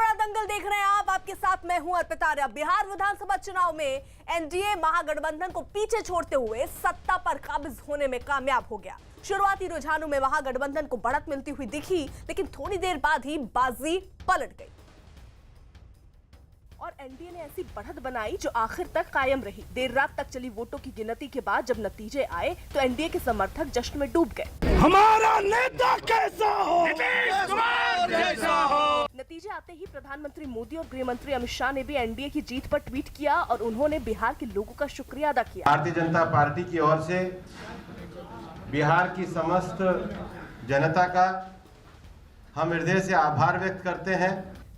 बड़ा दंगल देख रहे हैं आप, आपके साथ मैं हूं अर्पिता आर्या। बिहार विधानसभा चुनाव में एनडीए महागठबंधन को पीछे छोड़ते हुए सत्ता पर काबिज होने में कामयाब हो गया। शुरुआती रुझानों में महागठबंधन को बढ़त मिलती हुई दिखी, लेकिन थोड़ी देर बाद ही बाजी पलट गई और एनडीए ने ऐसी बढ़त बनाई जो आखिर तक कायम रही। देर रात तक चली वोटों की गिनती के बाद जब नतीजे आए तो एनडीए के समर्थक जश्न में डूब गए। हमारा नेता कैसा हो, नीतीश कुमार जैसा हो। नतीजे आते ही प्रधानमंत्री मोदी और गृह मंत्री अमित शाह ने भी एनडीए की जीत पर ट्वीट किया और उन्होंने बिहार के लोगों का शुक्रिया अदा किया। भारतीय जनता पार्टी की ओर से बिहार की समस्त जनता का हम हृदय से आभार व्यक्त करते हैं।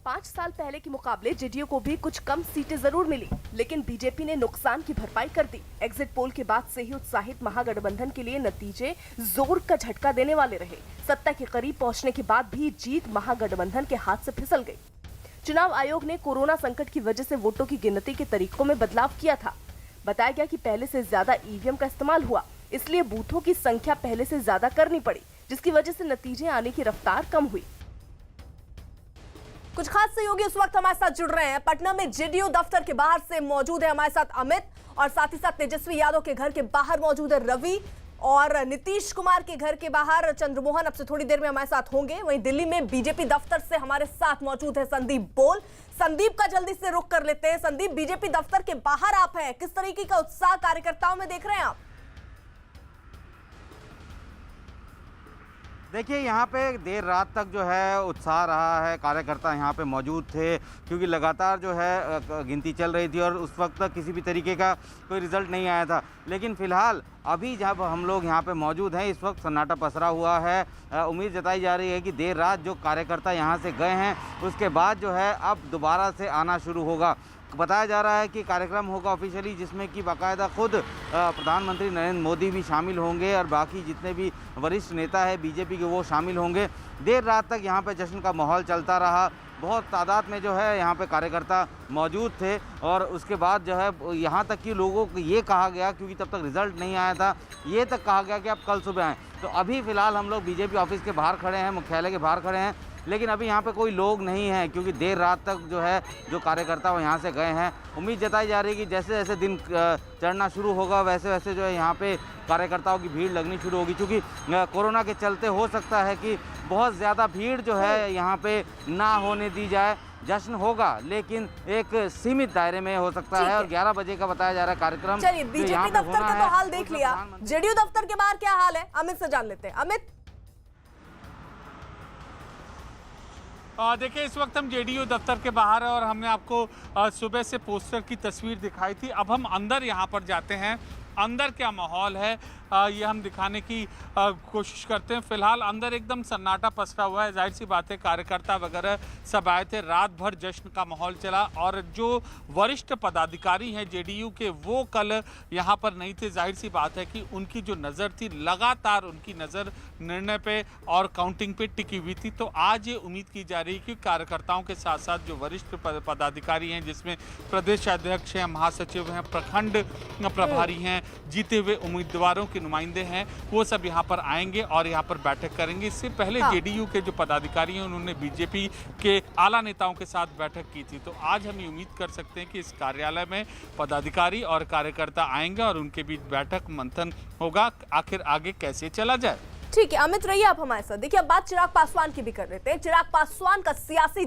5 साल पहले के मुकाबले जेडीयू को भी कुछ कम सीटें जरूर मिली, लेकिन बीजेपी ने नुकसान की भरपाई कर दी। एग्जिट पोल के बाद से ही उत्साहित महागठबंधन के लिए नतीजे जोर का झटका देने वाले रहे। सत्ता के करीब पहुंचने के बाद भी जीत महागठबंधन के हाथ से फिसल गई। चुनाव आयोग ने कोरोना संकट की वजह से वोटों की गिनती के तरीकों में बदलाव किया था। बताया गया कि पहले से ज्यादा ईवीएम का इस्तेमाल हुआ, इसलिए बूथों की संख्या पहले से ज्यादा करनी पड़ी, जिसकी वजह से नतीजे आने की रफ्तार कम हुई। कुछ खास सहयोगी उस वक्त हमारे साथ जुड़ रहे हैं। पटना में जेडीयू दफ्तर के बाहर से मौजूद है हमारे साथ अमित, और साथ ही साथ तेजस्वी यादव के घर के बाहर मौजूद है रवि, और नीतीश कुमार के घर के बाहर चंद्रमोहन अब से थोड़ी देर में हमारे साथ होंगे। वहीं दिल्ली में बीजेपी दफ्तर से हमारे साथ मौजूद है संदीप बोल। संदीप का जल्दी से रुख कर लेते हैं। संदीप, बीजेपी दफ्तर के बाहर आप हैं, किस तरीके का उत्साह कार्यकर्ताओं में देख रहे हैं आप? देखिए, यहाँ पे देर रात तक जो है उत्साह रहा है, कार्यकर्ता यहाँ पे मौजूद थे क्योंकि लगातार जो है गिनती चल रही थी और उस वक्त तक किसी भी तरीके का कोई रिज़ल्ट नहीं आया था। लेकिन फ़िलहाल अभी जब हम लोग यहाँ पे मौजूद हैं, इस वक्त सन्नाटा पसरा हुआ है। उम्मीद जताई जा रही है कि देर रात जो कार्यकर्ता यहाँ से गए हैं उसके बाद जो है अब दोबारा से आना शुरू होगा। बताया जा रहा है कि कार्यक्रम होगा ऑफिशियली, जिसमें कि बाकायदा खुद प्रधानमंत्री नरेंद्र मोदी भी शामिल होंगे और बाकी जितने भी वरिष्ठ नेता है बीजेपी के वो शामिल होंगे। देर रात तक यहाँ पे जश्न का माहौल चलता रहा। बहुत तादाद में जो है यहाँ पे कार्यकर्ता मौजूद थे और उसके बाद जो है यहाँ तक कि लोगों को ये कहा गया, क्योंकि तब तक रिज़ल्ट नहीं आया था, ये तक कहा गया कि आप कल सुबह आएँ। तो अभी फ़िलहाल हम लोग बीजेपी ऑफिस के बाहर खड़े हैं, मुख्यालय के बाहर खड़े हैं, लेकिन अभी यहाँ पे कोई लोग नहीं हैं क्योंकि देर रात तक जो है जो कार्यकर्ता वो यहाँ से गए हैं। उम्मीद जताई जा रही है कि जैसे जैसे दिन चढ़ना शुरू होगा वैसे वैसे जो है यहाँ पे कार्यकर्ताओं की भीड़ लगनी शुरू होगी, क्योंकि कोरोना के चलते हो सकता है कि बहुत ज़्यादा भीड़ जो है यहाँ पे ना होने दी जाए। जश्न होगा लेकिन एक सीमित दायरे में हो सकता है और 11 बजे का बताया जा रहा है कार्यक्रम। चलिए, बीजेपी दफ्तर का तो हाल देख लिया, जेडीयू दफ्तर के बाहर क्या हाल है अमित से जान लेते हैं। अमित, देखिए, इस वक्त हम जेडीयू दफ्तर के बाहर है और हमने आपको सुबह से पोस्टर की तस्वीर दिखाई थी। अब हम अंदर यहाँ पर जाते हैं, अंदर क्या माहौल है ये हम दिखाने की कोशिश करते हैं। फिलहाल अंदर एकदम सन्नाटा पसरा हुआ है। जाहिर सी बात है, कार्यकर्ता वगैरह सब आए थे, रात भर जश्न का माहौल चला और जो वरिष्ठ पदाधिकारी हैं जेडीयू के वो कल यहाँ पर नहीं थे। जाहिर सी बात है कि उनकी जो नज़र थी, लगातार उनकी नज़र निर्णय पे और काउंटिंग पे टिकी हुई थी। तो आज ये उम्मीद की जा रही है कि कार्यकर्ताओं के साथ साथ जो वरिष्ठ पदाधिकारी हैं, जिसमें प्रदेश अध्यक्ष हैं, महासचिव हैं, प्रखंड प्रभारी हैं, जीते हुए उम्मीदवारों के नुमाइंदे हैं, वो सब यहाँ पर आएंगे और यहाँ पर बैठक करेंगे। इससे पहले जेडीयू के जो पदाधिकारी हैं उन्होंने बीजेपी के आला नेताओं के साथ बैठक की थी। तो आज हम उम्मीद कर सकते हैं कि इस कार्यालय में पदाधिकारी और कार्यकर्ता आएंगे और उनके बीच बैठक मंथन होगा, आखिर आगे कैसे चला जाए। ठीक है अमित, रहिए आप हमारे साथ। देखिए, अब बात चिराग पासवान की भी कर लेते हैं। चिराग पासवान का सियासी